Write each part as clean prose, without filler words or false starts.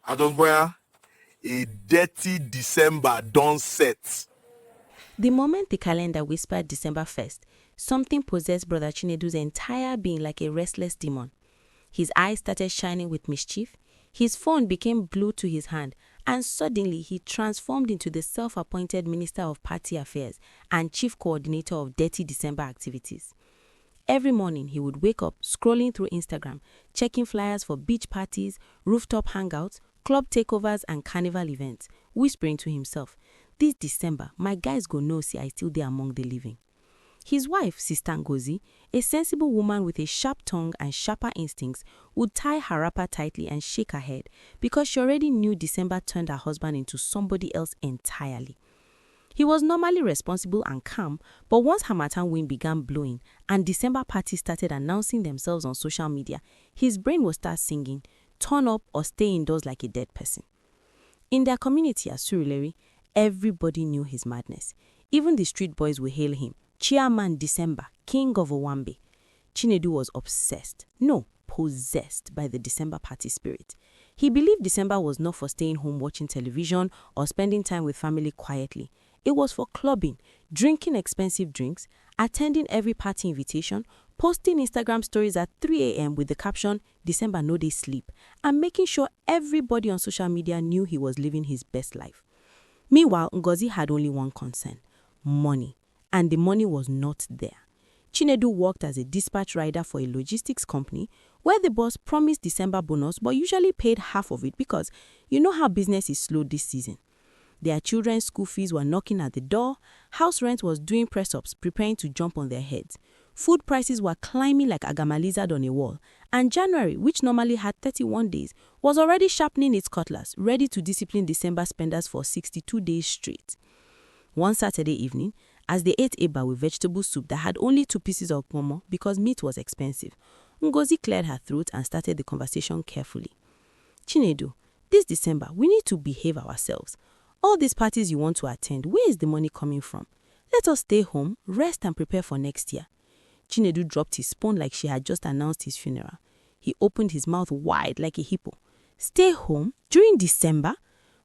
Adonboya, a dirty December don't set. The moment the calendar whispered December 1st, something possessed Brother Chinedu's entire being like a restless demon. His eyes started shining with mischief, his phone became glued to his hand, and suddenly he transformed into the self-appointed Minister of Party Affairs and Chief Coordinator of Dirty December activities. Every morning, he would wake up scrolling through Instagram, checking flyers for beach parties, rooftop hangouts, club takeovers, and carnival events, whispering to himself, "This December, my guys go know see I still there among the living." His wife, Sister Ngozi, a sensible woman with a sharp tongue and sharper instincts, would tie her wrapper tightly and shake her head because she already knew December turned her husband into somebody else entirely. He was normally responsible and calm, but once Harmattan wind began blowing and December parties started announcing themselves on social media, his brain would start singing, "Turn up or stay indoors like a dead person." In their community at Surulere, everybody knew his madness. Even the street boys would hail him, Chairman December, King of Owambe. Chinedu was obsessed, no, possessed by the December party spirit. He believed December was not for staying home watching television or spending time with family quietly. It was for clubbing, drinking expensive drinks, attending every party invitation, posting Instagram stories at 3 a.m. with the caption, "December no dey sleep," and making sure everybody on social media knew he was living his best life. Meanwhile, Ngozi had only one concern, money, and the money was not there. Chinedu worked as a dispatch rider for a logistics company where the boss promised December bonus but usually paid half of it because you know how business is slow this season. Their children's school fees were knocking at the door, house rent was doing press-ups preparing to jump on their heads. Food prices were climbing like agama lizard on a wall, and January, which normally had 31 days, was already sharpening its cutlass, ready to discipline December spenders for 62 days straight. One Saturday evening, as they ate eba with vegetable soup that had only 2 pieces of pomo because meat was expensive, Ngozi cleared her throat and started the conversation carefully. "Chinedu, this December, we need to behave ourselves. All these parties you want to attend, where is the money coming from? Let us stay home, rest and prepare for next year." Chinedu dropped his spoon like she had just announced his funeral. He opened his mouth wide like a hippo. "Stay home? During December?"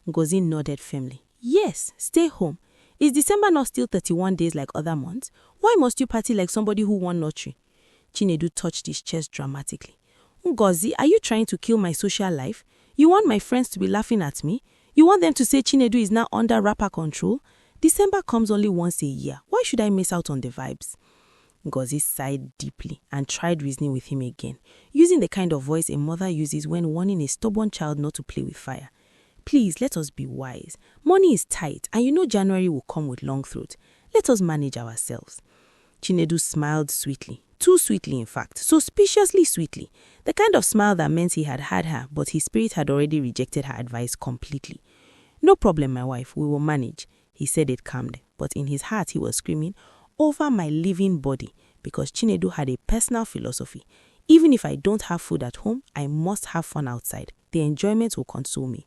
Ngozi nodded firmly. "Yes, stay home. Is December not still 31 days like other months? Why must you party like somebody who won lottery?" Chinedu touched his chest dramatically. "Ngozi, are you trying to kill my social life? You want my friends to be laughing at me? You want them to say Chinedu is now under rapper control? December comes only once a year. Why should I miss out on the vibes?" Ngozi sighed deeply and tried reasoning with him again, using the kind of voice a mother uses when warning a stubborn child not to play with fire. "Please, let us be wise. Money is tight, and you know January will come with long throat. Let us manage ourselves." Chinedu smiled sweetly, too sweetly in fact, suspiciously sweetly, the kind of smile that meant he had had her, but his spirit had already rejected her advice completely. "No problem, my wife, we will manage," he said it calmed, but in his heart he was screaming, "Over my living body," because Chinedu had a personal philosophy. Even if I don't have food at home, I must have fun outside. The enjoyment will console me.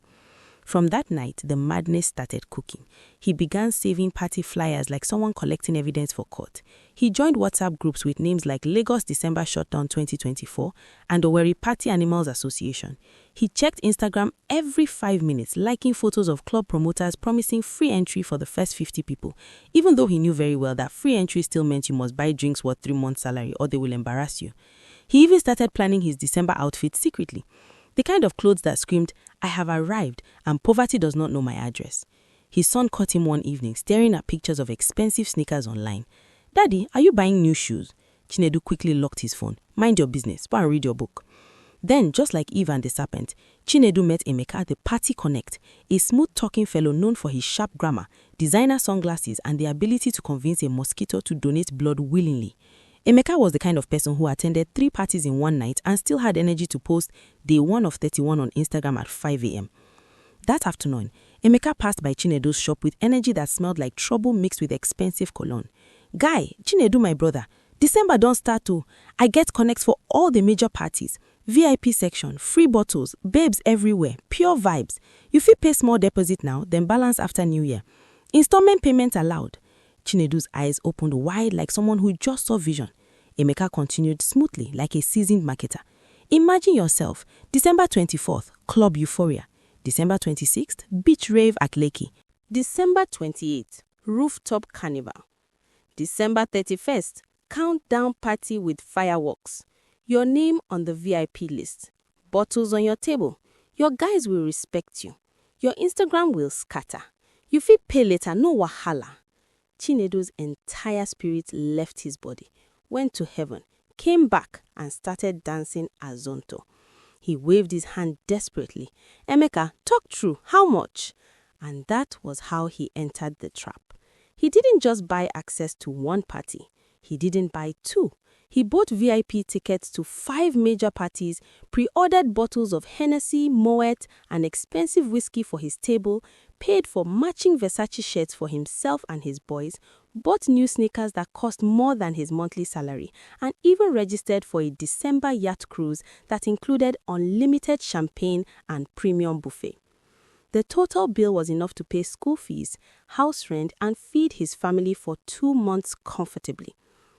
From that night, the madness started cooking. He began saving party flyers like someone collecting evidence for court. He joined WhatsApp groups with names like Lagos December Shutdown 2024 and Owerri Party Animals Association. He checked Instagram every 5 minutes, liking photos of club promoters promising free entry for the first 50 people, even though he knew very well that free entry still meant you must buy drinks worth 3 months' salary or they will embarrass you. He even started planning his December outfit secretly. The kind of clothes that screamed, "I have arrived and poverty does not know my address." His son caught him one evening staring at pictures of expensive sneakers online. "Daddy, are you buying new shoes?" Chinedu quickly locked his phone. "Mind your business, go and read your book." Then, just like Eve and the serpent, Chinedu met Emeka at the Party Connect, a smooth-talking fellow known for his sharp grammar, designer sunglasses, and the ability to convince a mosquito to donate blood willingly. Emeka was the kind of person who attended 3 parties in one night and still had energy to post day 1 of 31 on Instagram at 5 a.m. That afternoon, Emeka passed by Chinedu's shop with energy that smelled like trouble mixed with expensive cologne. "Guy, Chinedu my brother, December don't start too. I get connects for all the major parties. VIP section, free bottles, babes everywhere, pure vibes. You fit pay small deposit now, then balance after New Year. Installment payment allowed." Chinedu's eyes opened wide like someone who just saw vision. Emeka continued smoothly like a seasoned marketer. "Imagine yourself, December 24th, Club Euphoria. December 26th, beach rave at Lekki. December 28th, rooftop carnival. December 31st, countdown party with fireworks. Your name on the VIP list. Bottles on your table. Your guys will respect you. Your Instagram will scatter. You fit pay later, no wahala. Chinedu's entire spirit left his body, went to heaven, came back and started dancing azonto. He waved his hand desperately. Emeka, talk true, how much? And that was how he entered the trap. He didn't just buy access to one party. He didn't buy two. He bought VIP tickets to 5 major parties, pre-ordered bottles of Hennessy, Moet, and expensive whiskey for his table, paid for matching Versace shirts for himself and his boys, bought new sneakers that cost more than his monthly salary, and even registered for a December yacht cruise that included unlimited champagne and premium buffet. The total bill was enough to pay school fees, house rent, and feed his family for 2 months comfortably.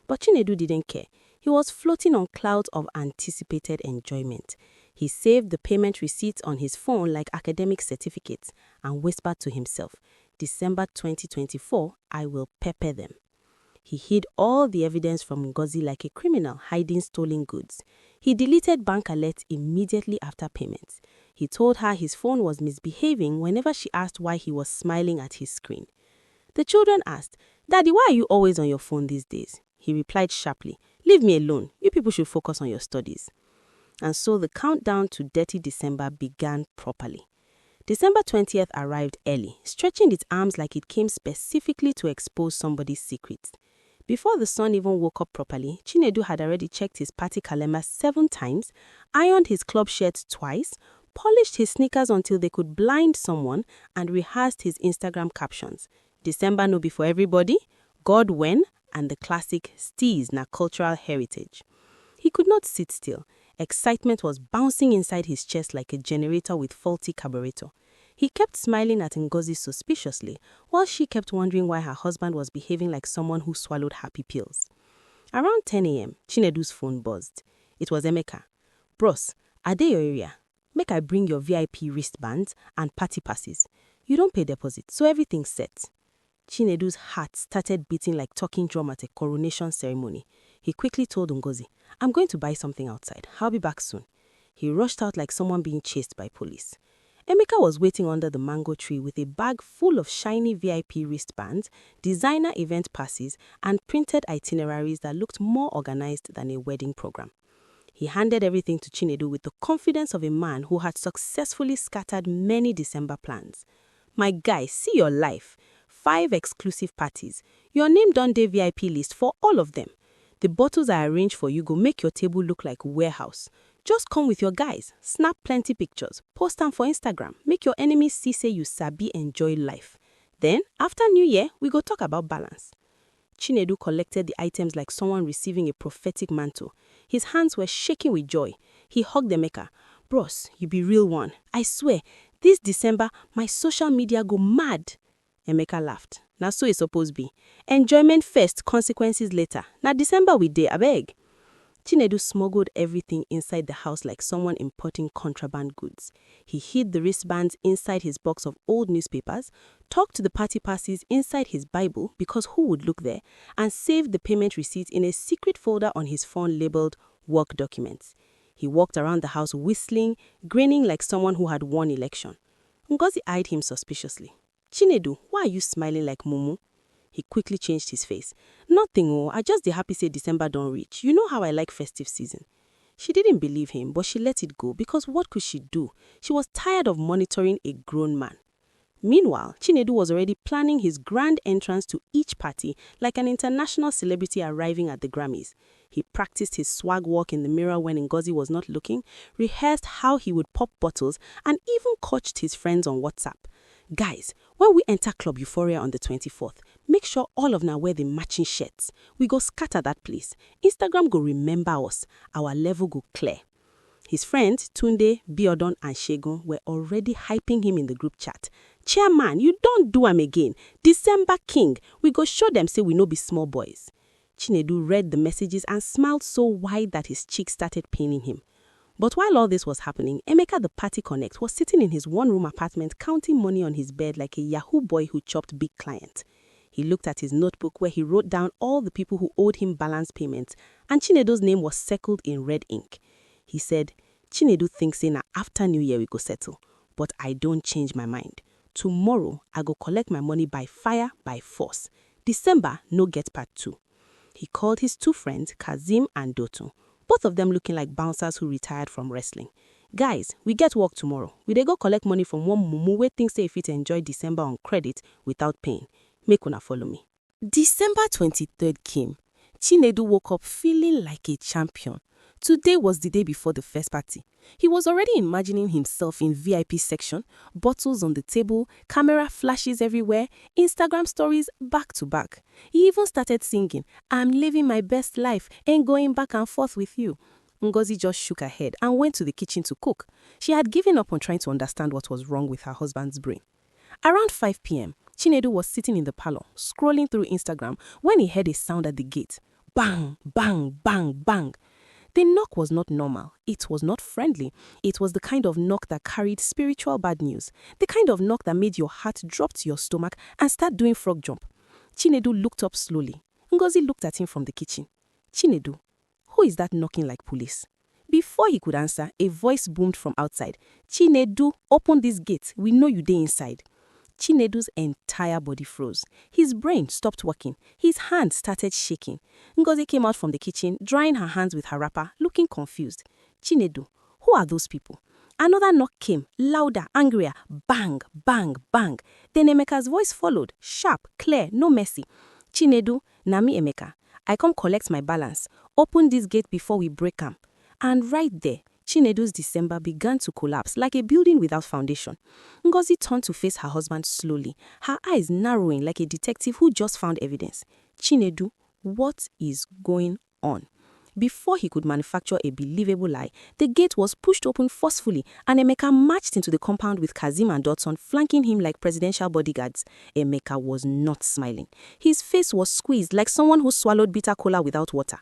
But Chinedu didn't care. He was floating on clouds of anticipated enjoyment. He saved the payment receipts on his phone like academic certificates and whispered to himself, December 2024, I will pepper them. He hid all the evidence from Ngozi like a criminal hiding stolen goods. He deleted bank alerts immediately after payments. He told her his phone was misbehaving whenever she asked why he was smiling at his screen. The children asked, Daddy, why are you always on your phone these days? He replied sharply, Leave me alone. You people should focus on your studies. And so the countdown to Dirty December began properly. December 20th arrived early, stretching its arms like it came specifically to expose somebody's secrets. Before the sun even woke up properly, Chinedu had already checked his party calendar 7 times, ironed his club shirt twice, polished his sneakers until they could blind someone, and rehearsed his Instagram captions. December no be for everybody, God when, and the classic steez na cultural heritage. He could not sit still. Excitement was bouncing inside his chest like a generator with faulty carburetor. He kept smiling at Ngozi suspiciously, while she kept wondering why her husband was behaving like someone who swallowed happy pills. Around 10 a.m., Chinedu's phone buzzed. It was Emeka. Bros, are they your area? Make I bring your VIP wristbands and party passes. You don't pay deposit, so everything's set. Chinedu's heart started beating like talking drum at a coronation ceremony. He quickly told Ngozi, I'm going to buy something outside. I'll be back soon. He rushed out like someone being chased by police. Emeka was waiting under the mango tree with a bag full of shiny VIP wristbands, designer event passes, and printed itineraries that looked more organized than a wedding program. He handed everything to Chinedu with the confidence of a man who had successfully scattered many December plans. My guy, see your life. 5 exclusive parties. Your name done dey VIP list for all of them. The bottles I arranged for you go make your table look like warehouse. Just come with your guys, snap plenty pictures, post them for Instagram, make your enemies see say you sabi enjoy life. Then, after New Year, we go talk about balance. Chinedu collected the items like someone receiving a prophetic mantle. His hands were shaking with joy. He hugged Emeka. Bros, you be real one. I swear, this December, my social media go mad. Emeka laughed. Now so it supposed be. Enjoyment first, consequences later. Now December we dey, abeg. Chinedu smuggled everything inside the house like someone importing contraband goods. He hid the wristbands inside his box of old newspapers, tucked the party passes inside his Bible because who would look there, and saved the payment receipts in a secret folder on his phone labeled Work Documents. He walked around the house whistling, grinning like someone who had won election. Ngozi eyed him suspiciously. Chinedu, why are you smiling like Mumu? He quickly changed his face. Nothing, oh, I just dey happy say December don't reach. You know how I like festive season. She didn't believe him, but she let it go because what could she do? She was tired of monitoring a grown man. Meanwhile, Chinedu was already planning his grand entrance to each party like an international celebrity arriving at the Grammys. He practiced his swag walk in the mirror when Ngozi was not looking, rehearsed how he would pop bottles, and even coached his friends on WhatsApp. Guys, when we enter Club Euphoria on the 24th, make sure all of now wear the matching shirts. We go scatter that place. Instagram go remember us. Our level go clear. His friends, Tunde, Biodun, and Shegun, were already hyping him in the group chat. Chairman, you don't do am again. December King, we go show them say we no be small boys. Chinedu read the messages and smiled so wide that his cheeks started paining him. But while all this was happening, Emeka the party connect was sitting in his one-room apartment counting money on his bed like a Yahoo boy who chopped big client. He looked at his notebook where he wrote down all the people who owed him balance payments, and Chinedu's name was circled in red ink. He said, Chinedu thinks say na after New Year we go settle, but I don't change my mind. Tomorrow, I go collect my money by fire, by force. December, no get part 2. He called his 2 friends, Kazim and Dotun, both of them looking like bouncers who retired from wrestling. Guys, we get work tomorrow. We dey go collect money from one mumu wey think say if it enjoy December on credit without paying. Make una follow me. December 23rd came. Chinedu woke up feeling like a champion. Today was the day before the first party. He was already imagining himself in VIP section, bottles on the table, camera flashes everywhere, Instagram stories back to back. He even started singing, I'm living my best life, ain't going back and forth with you. Ngozi just shook her head and went to the kitchen to cook. She had given up on trying to understand what was wrong with her husband's brain. Around 5 p.m., Chinedu was sitting in the parlor, scrolling through Instagram, when he heard a sound at the gate. Bang, bang, bang, bang. The knock was not normal. It was not friendly. It was the kind of knock that carried spiritual bad news. The kind of knock that made your heart drop to your stomach and start doing frog jump. Chinedu looked up slowly. Ngozi looked at him from the kitchen. Chinedu, who is that knocking like police? Before he could answer, a voice boomed from outside. Chinedu, open this gate. We know you dey inside. Chinedu's entire body froze. His brain stopped working. His hands started shaking. Ngozi came out from the kitchen, drying her hands with her wrapper, looking confused. Chinedu, who are those people? Another knock came, louder, angrier. Bang, bang, bang. Then Emeka's voice followed, sharp, clear, no mercy. Chinedu, Nami Emeka, I come collect my balance. Open this gate before we break am. And right there, Chinedu's December began to collapse like a building without foundation. Ngozi turned to face her husband slowly, her eyes narrowing like a detective who just found evidence. Chinedu, what is going on? Before he could manufacture a believable lie, the gate was pushed open forcefully and Emeka marched into the compound with Kazim and Dotson flanking him like presidential bodyguards. Emeka was not smiling. His face was squeezed like someone who swallowed bitter cola without water.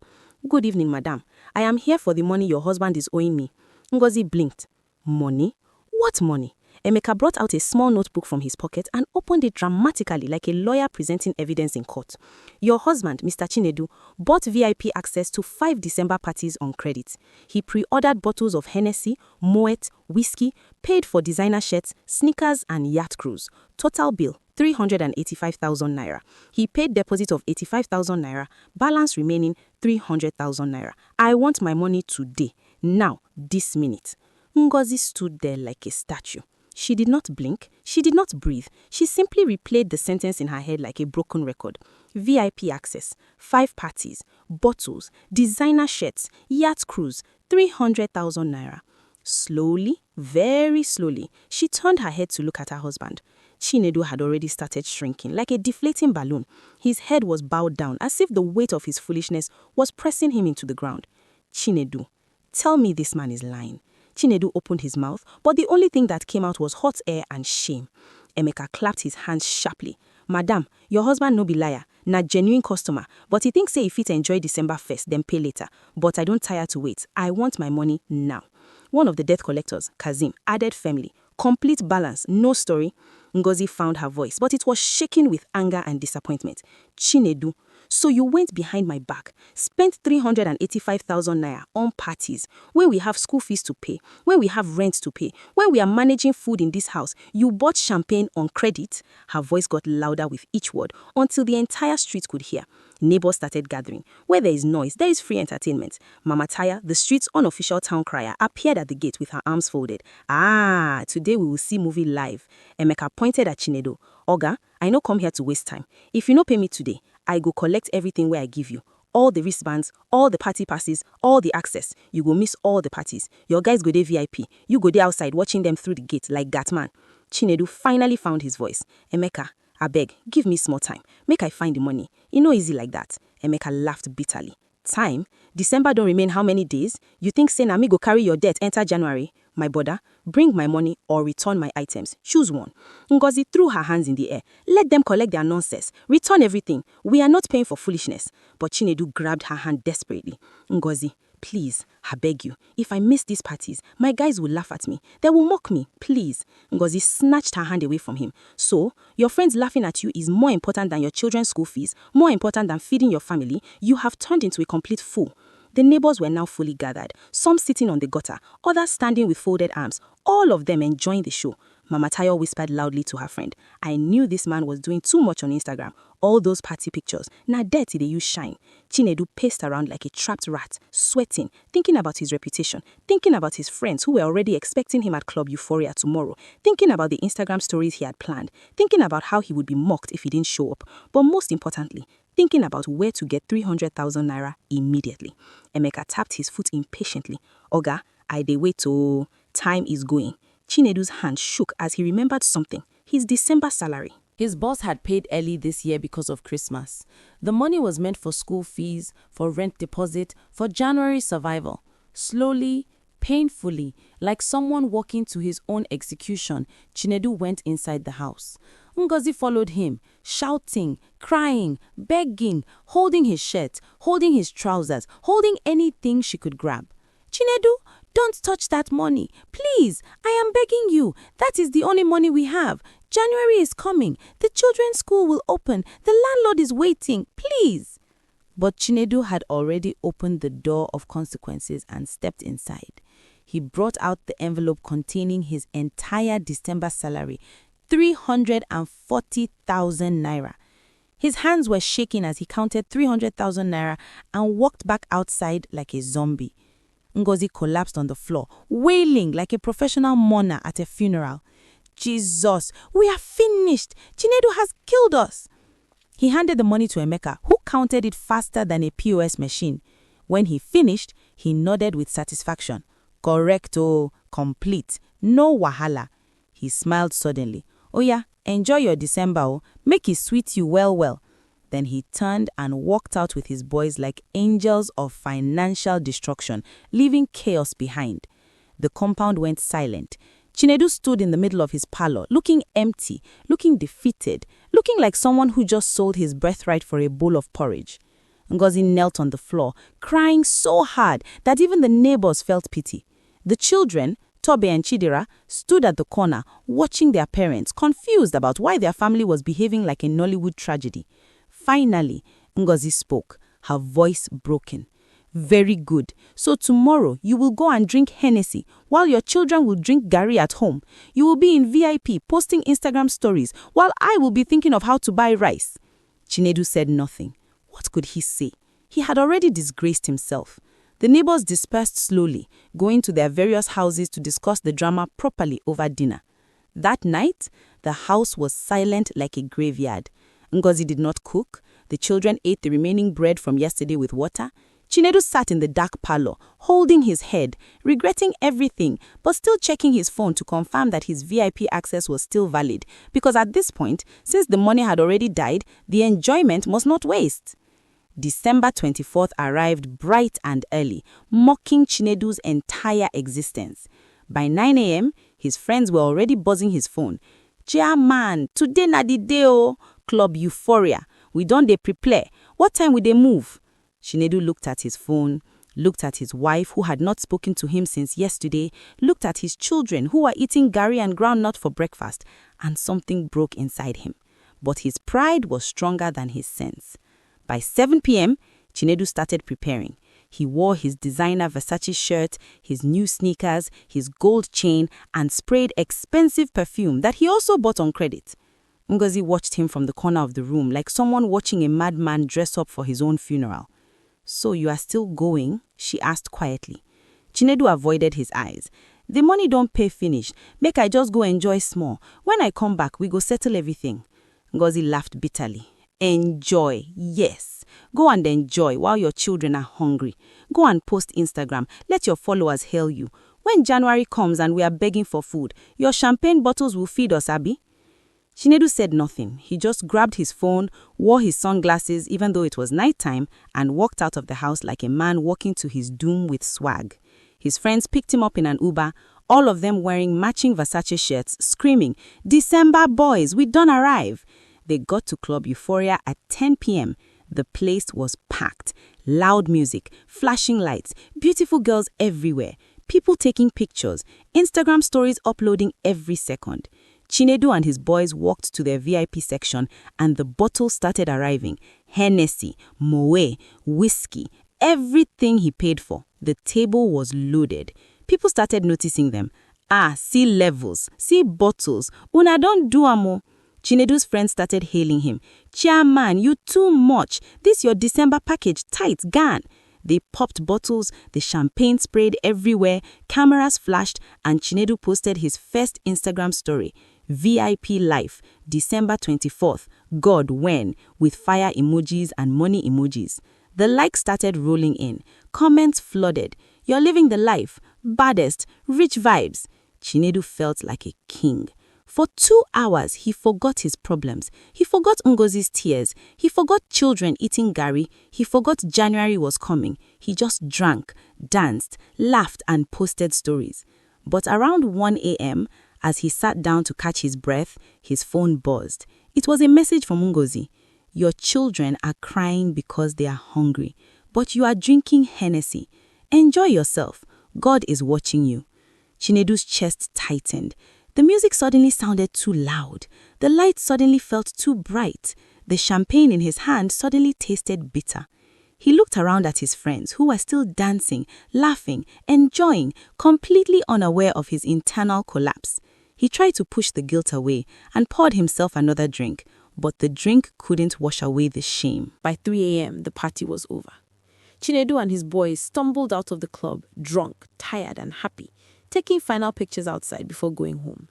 Good evening, madam. I am here for the money your husband is owing me. Ngozi blinked. Money? What money? Emeka brought out a small notebook from his pocket and opened it dramatically like a lawyer presenting evidence in court. Your husband, Mr. Chinedu, bought VIP access to 5 December parties on credit. He pre-ordered bottles of Hennessy, Moet, whiskey, paid for designer shirts, sneakers and yacht cruise. Total bill, 385,000 naira. He paid deposit of 85,000 naira, balance remaining 300,000 naira. I want my money today, now, this minute. Ngozi stood there like a statue. She did not blink, she did not breathe. She simply replayed the sentence in her head like a broken record. VIP access, 5 parties, bottles, designer shirts, yacht cruise, 300,000 naira. Slowly, very slowly, she turned her head to look at her husband. Chinedu had already started shrinking like a deflating balloon. His head was bowed down as if the weight of his foolishness was pressing him into the ground. Chinedu, tell me this man is lying. Chinedu opened his mouth, but the only thing that came out was hot air and shame. Emeka clapped his hands sharply. Madam, your husband no be liar, na genuine customer, but he thinks say if it enjoy December 1st, then pay later. But I don't tire to wait. I want my money now. One of the debt collectors, Kazim, added firmly, complete balance, no story. Ngozi found her voice, but it was shaking with anger and disappointment. Chinedu, so you went behind my back, spent 385,000 naira on parties, when we have school fees to pay, when we have rent to pay, when we are managing food in this house, you bought champagne on credit. Her voice got louder with each word until the entire street could hear. Neighbors started gathering. Where there is noise, there is free entertainment. Mama Taya, the street's unofficial town crier, appeared at the gate with her arms folded. Ah, today we will see movie live. Emeka pointed at Chinedu. Oga, I no come here to waste time. If you no pay me today, I go collect everything where I give you. All the wristbands, all the party passes, all the access. You go miss all the parties. Your guys go there VIP. You go there outside watching them through the gate like Gatman. Chinedu finally found his voice. Emeka, abeg, give me small time. Make I find the money. E no easy like that. Emeka laughed bitterly. Time? December don't remain how many days? You think say na me go carry your debt enter January? My brother, bring my money or return my items. Choose one. Ngozi threw her hands in the air. Let them collect their nonsense. Return everything. We are not paying for foolishness. But Chinedu grabbed her hand desperately. Ngozi, Please, I beg you, if I miss these parties, my guys will laugh at me. They will mock me, please. Ngozi snatched her hand away from him. So, your friends laughing at you is more important than your children's school fees, more important than feeding your family. You have turned into a complete fool. The neighbors were now fully gathered, some sitting on the gutter, others standing with folded arms, all of them enjoying the show. Mama Tayo whispered loudly to her friend, I knew this man was doing too much on Instagram. All those party pictures, now dirty they use shine. Chinedu paced around like a trapped rat, sweating, thinking about his reputation, thinking about his friends who were already expecting him at Club Euphoria tomorrow, thinking about the Instagram stories he had planned, thinking about how he would be mocked if he didn't show up, but most importantly, thinking about where to get 300,000 naira immediately. Emeka tapped his foot impatiently. Oga, I dey wait oh, time is going. Chinedu's hand shook as he remembered something, his December salary. His boss had paid early this year because of Christmas. The money was meant for school fees, for rent deposit, for January survival. Slowly, painfully, like someone walking to his own execution, Chinedu went inside the house. Ngozi followed him, shouting, crying, begging, holding his shirt, holding his trousers, holding anything she could grab. Chinedu, don't touch that money. Please, I am begging you. That is the only money we have. January is coming. The children's school will open. The landlord is waiting. Please. But Chinedu had already opened the door of consequences and stepped inside. He brought out the envelope containing his entire December salary, 340,000 naira. His hands were shaking as he counted 300,000 naira and walked back outside like a zombie. Ngozi collapsed on the floor, wailing like a professional mourner at a funeral. Jesus, we are finished. Chinedu has killed us. He handed the money to Emeka, who counted it faster than a POS machine. When he finished, he nodded with satisfaction. Correcto, complete, no wahala. He smiled suddenly. Oh yeah, enjoy your December, oh. Make it sweet you well. Then he turned and walked out with his boys like angels of financial destruction, leaving chaos behind. The compound went silent. Chinedu stood in the middle of his parlor, looking empty, looking defeated, looking like someone who just sold his birthright for a bowl of porridge. Ngozi knelt on the floor, crying so hard that even the neighbors felt pity. The children, Tobe and Chidera, stood at the corner, watching their parents, confused about why their family was behaving like a Nollywood tragedy. Finally, Ngozi spoke, her voice broken. Very good. So tomorrow you will go and drink Hennessy while your children will drink Gary at home. You will be in VIP posting Instagram stories while I will be thinking of how to buy rice. Chinedu said nothing. What could he say? He had already disgraced himself. The neighbors dispersed slowly, going to their various houses to discuss the drama properly over dinner. That night, the house was silent like a graveyard. Ngozi did not cook. The children ate the remaining bread from yesterday with water. Chinedu sat in the dark parlor, holding his head, regretting everything, but still checking his phone to confirm that his VIP access was still valid, because at this point, since the money had already died, the enjoyment must not waste. December 24th arrived bright and early, mocking Chinedu's entire existence. By 9 a.m., his friends were already buzzing his phone. Man, today na the day oh, Club Euphoria. We don dey prepare. What time will they move? Chinedu looked at his phone, looked at his wife who had not spoken to him since yesterday, looked at his children who were eating gari and groundnut for breakfast, and something broke inside him. But his pride was stronger than his sense. By 7 p.m., Chinedu started preparing. He wore his designer Versace shirt, his new sneakers, his gold chain, and sprayed expensive perfume that he also bought on credit. Ngozi watched him from the corner of the room like someone watching a madman dress up for his own funeral. So you are still going? She asked quietly. Chinedu avoided his eyes. The money don't pay finish. Make I just go enjoy small. When I come back, we go settle everything. Ngozi laughed bitterly. Enjoy, yes. Go and enjoy while your children are hungry. Go and post Instagram. Let your followers hail you. When January comes and we are begging for food, your champagne bottles will feed us, Abi. Chinedu said nothing. He just grabbed his phone, wore his sunglasses even though it was nighttime, and walked out of the house like a man walking to his doom with swag. His friends picked him up in an Uber, all of them wearing matching Versace shirts, screaming, "December boys, we done arrive." They got to Club Euphoria at 10 p.m. The place was packed. Loud music, flashing lights, beautiful girls everywhere, people taking pictures, Instagram stories uploading every second. Chinedu and his boys walked to their VIP section and the bottles started arriving. Hennessy, Moët, whiskey, everything he paid for. The table was loaded. People started noticing them. See levels, see bottles. Una don't do amo. Chinedu's friends started hailing him. Chairman, you too much. This your December package, tight, gone. They popped bottles, the champagne sprayed everywhere, cameras flashed, and Chinedu posted his first Instagram story. VIP life, December 24th, God when, with fire emojis and money emojis. The likes started rolling in. Comments flooded. You're living the life. Baddest. Rich vibes. Chinedu felt like a king. For 2 hours, he forgot his problems. He forgot Ngozi's tears. He forgot children eating gari. He forgot January was coming. He just drank, danced, laughed, and posted stories. But around 1 a.m., as he sat down to catch his breath, his phone buzzed. It was a message from Ngozi. Your children are crying because they are hungry, but you are drinking Hennessy. Enjoy yourself. God is watching you. Chinedu's chest tightened. The music suddenly sounded too loud. The lights suddenly felt too bright. The champagne in his hand suddenly tasted bitter. He looked around at his friends who were still dancing, laughing, enjoying, completely unaware of his internal collapse. He tried to push the guilt away and poured himself another drink, but the drink couldn't wash away the shame. By 3 a.m., the party was over. Chinedu and his boys stumbled out of the club, drunk, tired, and happy, taking final pictures outside before going home.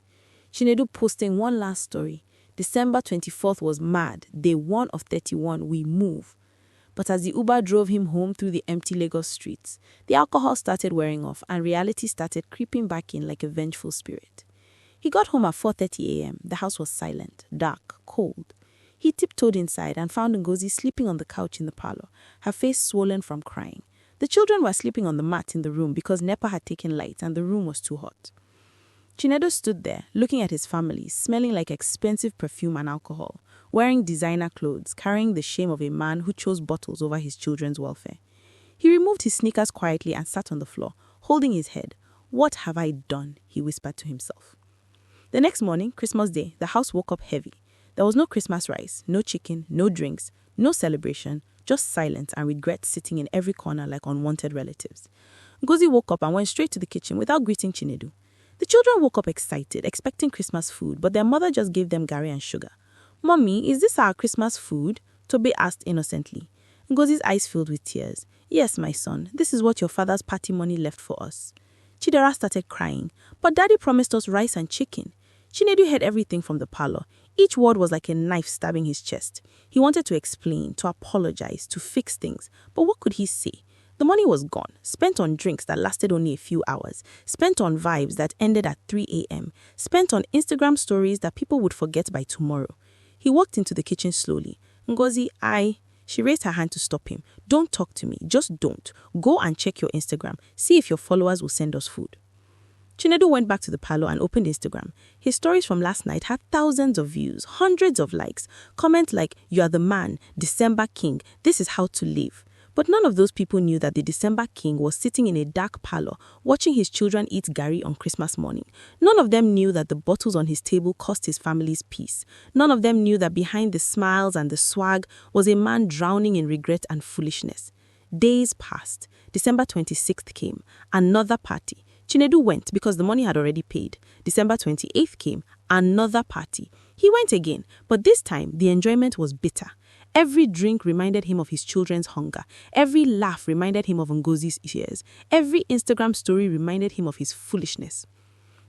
Chinedu posting one last story. December 24th was mad. Day 1 of 31, we move. But as the Uber drove him home through the empty Lagos streets, the alcohol started wearing off and reality started creeping back in like a vengeful spirit. He got home at 4:30 a.m. The house was silent, dark, cold. He tiptoed inside and found Ngozi sleeping on the couch in the parlor, her face swollen from crying. The children were sleeping on the mat in the room because NEPA had taken light and the room was too hot. Chinedu stood there, looking at his family, smelling like expensive perfume and alcohol, wearing designer clothes, carrying the shame of a man who chose bottles over his children's welfare. He removed his sneakers quietly and sat on the floor, holding his head. What have I done? He whispered to himself. The next morning, Christmas Day, the house woke up heavy. There was no Christmas rice, no chicken, no drinks, no celebration, just silence and regret sitting in every corner like unwanted relatives. Ngozi woke up and went straight to the kitchen without greeting Chinedu. The children woke up excited, expecting Christmas food, but their mother just gave them gari and sugar. Mommy, is this our Christmas food? Tobe asked innocently. Ngozi's eyes filled with tears. Yes, my son, this is what your father's party money left for us. Chidera started crying, but Daddy promised us rice and chicken. Chinedu heard everything from the parlor. Each word was like a knife stabbing his chest. He wanted to explain, to apologize, to fix things, but what could he say? The money was gone, spent on drinks that lasted only a few hours, spent on vibes that ended at 3 a.m., spent on Instagram stories that people would forget by tomorrow. He walked into the kitchen slowly. Ngozi, She raised her hand to stop him. Don't talk to me, just don't. Go and check your Instagram. See if your followers will send us food. Chinedu went back to the parlor and opened Instagram. His stories from last night had thousands of views, hundreds of likes, comments like, you are the man, December king, this is how to live. But none of those people knew that the December king was sitting in a dark parlor, watching his children eat gari on Christmas morning. None of them knew that the bottles on his table cost his family's peace. None of them knew that behind the smiles and the swag was a man drowning in regret and foolishness. Days passed. December 26th came. Another party. Chinedu went because the money had already paid. December 28th came. Another party. He went again, but this time the enjoyment was bitter. Every drink reminded him of his children's hunger. Every laugh reminded him of Ngozi's tears. Every Instagram story reminded him of his foolishness.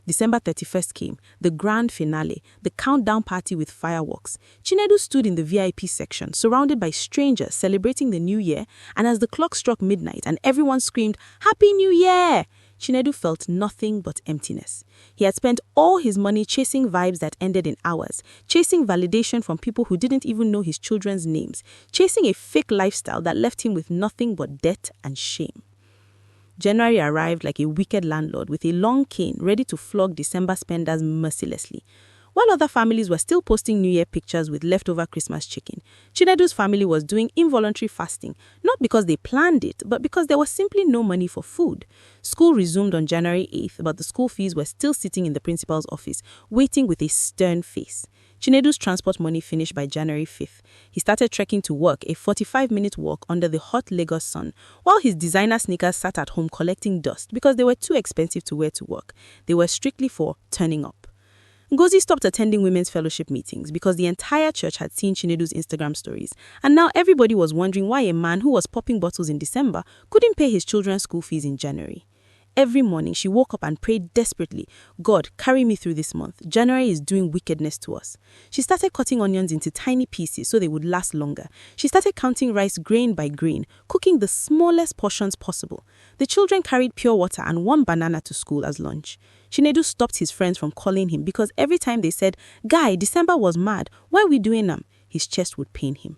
December 31st came, the grand finale, the countdown party with fireworks. Chinedu stood in the VIP section, surrounded by strangers celebrating the new year, and as the clock struck midnight and everyone screamed, "Happy New Year!" Chinedu felt nothing but emptiness. He had spent all his money chasing vibes that ended in hours, chasing validation from people who didn't even know his children's names, chasing a fake lifestyle that left him with nothing but debt and shame. January arrived like a wicked landlord with a long cane ready to flog December spenders mercilessly. While other families were still posting New Year pictures with leftover Christmas chicken, Chinedu's family was doing involuntary fasting, not because they planned it, but because there was simply no money for food. School resumed on January 8th, but the school fees were still sitting in the principal's office, waiting with a stern face. Chinedu's transport money finished by January 5th. He started trekking to work, a 45-minute walk under the hot Lagos sun, while his designer sneakers sat at home collecting dust because they were too expensive to wear to work. They were strictly for turning up. Ngozi stopped attending women's fellowship meetings because the entire church had seen Chinedu's Instagram stories, and now everybody was wondering why a man who was popping bottles in December couldn't pay his children's school fees in January. Every morning, she woke up and prayed desperately, God, carry me through this month. January is doing wickedness to us. She started cutting onions into tiny pieces so they would last longer. She started counting rice grain by grain, cooking the smallest portions possible. The children carried pure water and one banana to school as lunch. Chinedu stopped his friends from calling him because every time they said, Guy, December was mad, why are we doing them? His chest would pain him.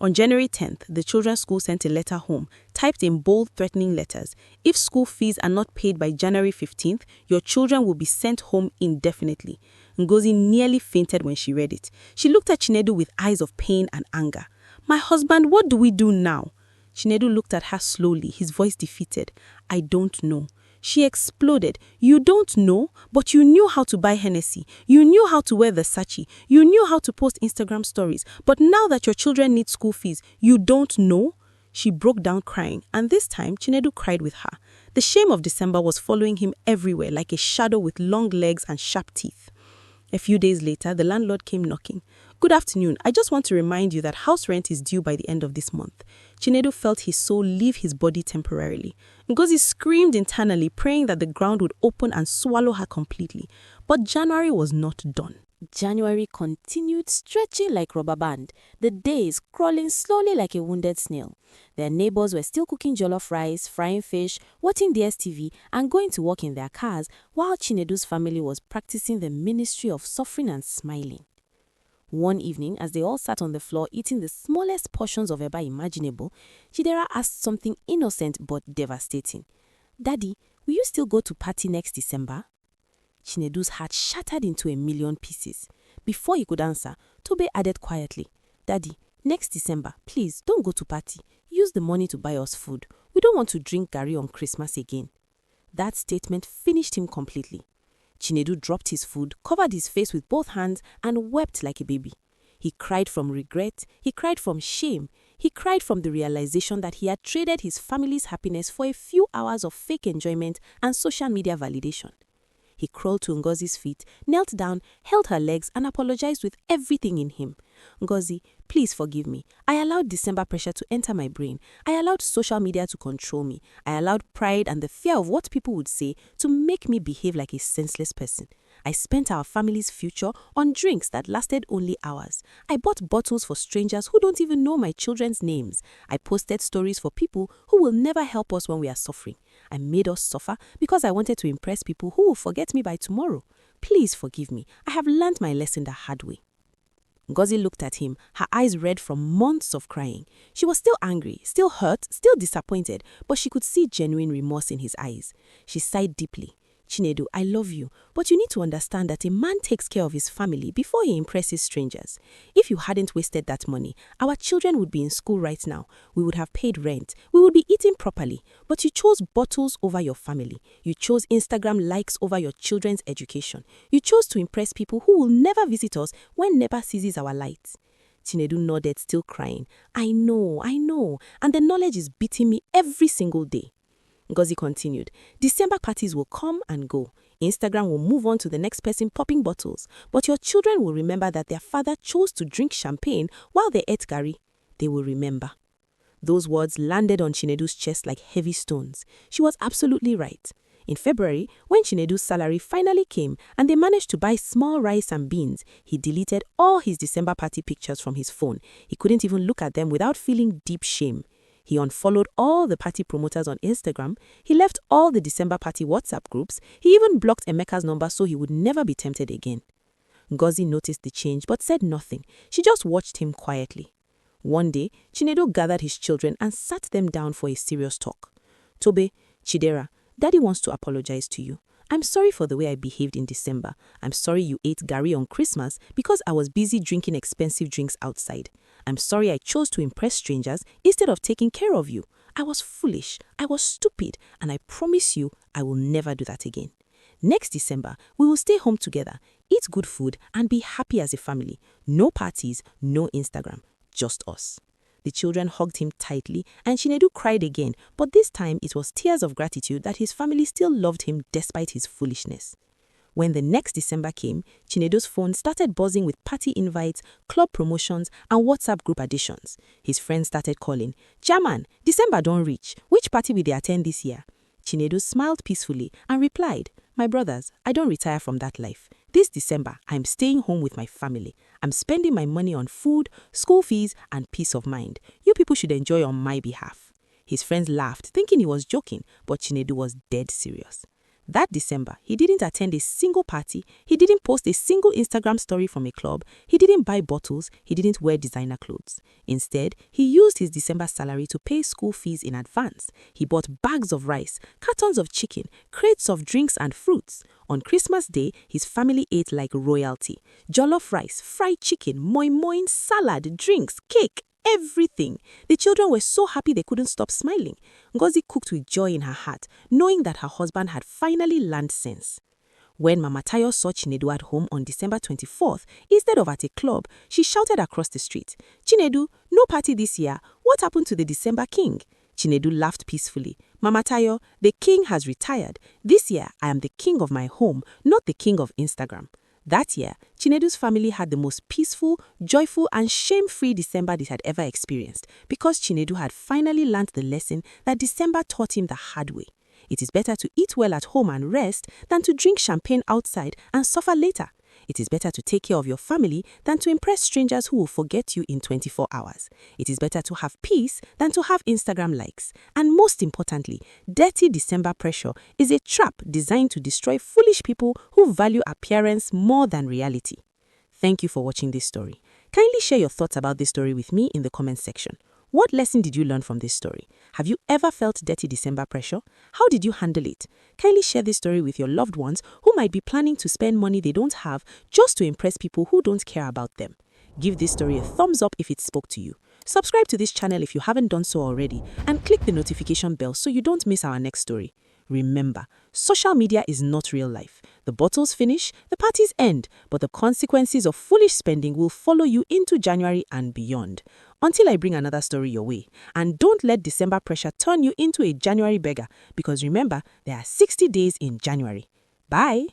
On January 10th, the children's school sent a letter home, typed in bold, threatening letters. If school fees are not paid by January 15th, your children will be sent home indefinitely. Ngozi nearly fainted when she read it. She looked at Chinedu with eyes of pain and anger. My husband, what do we do now? Chinedu looked at her slowly, his voice defeated. I don't know. She exploded. You don't know, but you knew how to buy Hennessy. You knew how to wear Versace. You knew how to post Instagram stories. But now that your children need school fees, you don't know? She broke down crying, and this time Chinedu cried with her. The shame of December was following him everywhere like a shadow with long legs and sharp teeth. A few days later, the landlord came knocking. Good afternoon. I just want to remind you that house rent is due by the end of this month. Chinedu felt his soul leave his body temporarily. Ngozi screamed internally, praying that the ground would open and swallow her completely. But January was not done. January continued stretching like rubber band, the days crawling slowly like a wounded snail. Their neighbors were still cooking jollof rice, frying fish, watching DSTV, and going to work in their cars, while Chinedu's family was practicing the ministry of suffering and smiling. One evening, as they all sat on the floor eating the smallest portions of eba imaginable, Chidera asked something innocent but devastating. Daddy, will you still go to party next December? Chinedu's heart shattered into a million pieces. Before he could answer, Tobe added quietly, Daddy, next December, please don't go to party. Use the money to buy us food. We don't want to drink garri on Christmas again. That statement finished him completely. Chinedu dropped his food, covered his face with both hands, and wept like a baby. He cried from regret, he cried from shame, he cried from the realization that he had traded his family's happiness for a few hours of fake enjoyment and social media validation. He crawled to Ngozi's feet, knelt down, held her legs, and apologized with everything in him. Ngozi, please forgive me. I allowed December pressure to enter my brain. I allowed social media to control me. I allowed pride and the fear of what people would say to make me behave like a senseless person. I spent our family's future on drinks that lasted only hours. I bought bottles for strangers who don't even know my children's names. I posted stories for people who will never help us when we are suffering. I made us suffer because I wanted to impress people who will forget me by tomorrow. Please forgive me. I have learned my lesson the hard way. Ngozi looked at him, her eyes red from months of crying. She was still angry, still hurt, still disappointed, but she could see genuine remorse in his eyes. She sighed deeply. Chinedu, I love you, but you need to understand that a man takes care of his family before he impresses strangers. If you hadn't wasted that money, our children would be in school right now. We would have paid rent. We would be eating properly. But you chose bottles over your family. You chose Instagram likes over your children's education. You chose to impress people who will never visit us when NEPA seizes our lights. Chinedu nodded, still crying. I know, and the knowledge is beating me every single day. Ngozi continued, December parties will come and go. Instagram will move on to the next person popping bottles. But your children will remember that their father chose to drink champagne while they ate garri. They will remember. Those words landed on Chinedu's chest like heavy stones. She was absolutely right. In February, when Chinedu's salary finally came and they managed to buy small rice and beans, he deleted all his December party pictures from his phone. He couldn't even look at them without feeling deep shame. He unfollowed all the party promoters on Instagram. He left all the December party WhatsApp groups. He even blocked Emeka's number so he would never be tempted again. Ngozi noticed the change but said nothing. She just watched him quietly. One day, Chinedu gathered his children and sat them down for a serious talk. Tobe, Chidera, Daddy wants to apologize to you. I'm sorry for the way I behaved in December. I'm sorry you ate Gary on Christmas because I was busy drinking expensive drinks outside. I'm sorry I chose to impress strangers instead of taking care of you. I was foolish, I was stupid, and I promise you I will never do that again. Next December, we will stay home together, eat good food, and be happy as a family. No parties, no Instagram, just us. The children hugged him tightly, and Chinedu cried again, but this time it was tears of gratitude that his family still loved him despite his foolishness. When the next December came, Chinedu's phone started buzzing with party invites, club promotions, and WhatsApp group additions. His friends started calling, "Chairman, December don't reach. Which party will they attend this year?" Chinedu smiled peacefully and replied, "My brothers, I don't retire from that life. This December, I'm staying home with my family. I'm spending my money on food, school fees, and peace of mind. You people should enjoy on my behalf." His friends laughed, thinking he was joking, but Chinedu was dead serious. That December, he didn't attend a single party, he didn't post a single Instagram story from a club, he didn't buy bottles, he didn't wear designer clothes. Instead, he used his December salary to pay school fees in advance. He bought bags of rice, cartons of chicken, crates of drinks and fruits. On Christmas Day, his family ate like royalty. Jollof rice, fried chicken, moi moi, salad, drinks, cake, everything. The children were so happy they couldn't stop smiling. Ngozi cooked with joy in her heart, knowing that her husband had finally learned sense. When Mama Tayo saw Chinedu at home on December 24th, instead of at a club, she shouted across the street, "Chinedu, no party this year. What happened to the December king?" Chinedu laughed peacefully. "Mama Tayo, the king has retired. This year, I am the king of my home, not the king of Instagram." That year, Chinedu's family had the most peaceful, joyful, and shame-free December they had ever experienced because Chinedu had finally learned the lesson that December taught him the hard way. It is better to eat well at home and rest than to drink champagne outside and suffer later. It is better to take care of your family than to impress strangers who will forget you in 24 hours. It is better to have peace than to have Instagram likes. And most importantly, dirty December pressure is a trap designed to destroy foolish people who value appearance more than reality. Thank you for watching this story. Kindly share your thoughts about this story with me in the comment section. What lesson did you learn from this story? Have you ever felt dirty December pressure? How did you handle it? Kindly share this story with your loved ones who might be planning to spend money they don't have just to impress people who don't care about them. Give this story a thumbs up if it spoke to you. Subscribe to this channel if you haven't done so already and click the notification bell so you don't miss our next story. Remember, social media is not real life. The bottles finish, the parties end, but the consequences of foolish spending will follow you into January and beyond. Until I bring another story your way. And don't let December pressure turn you into a January beggar, because remember, there are 60 days in January. Bye!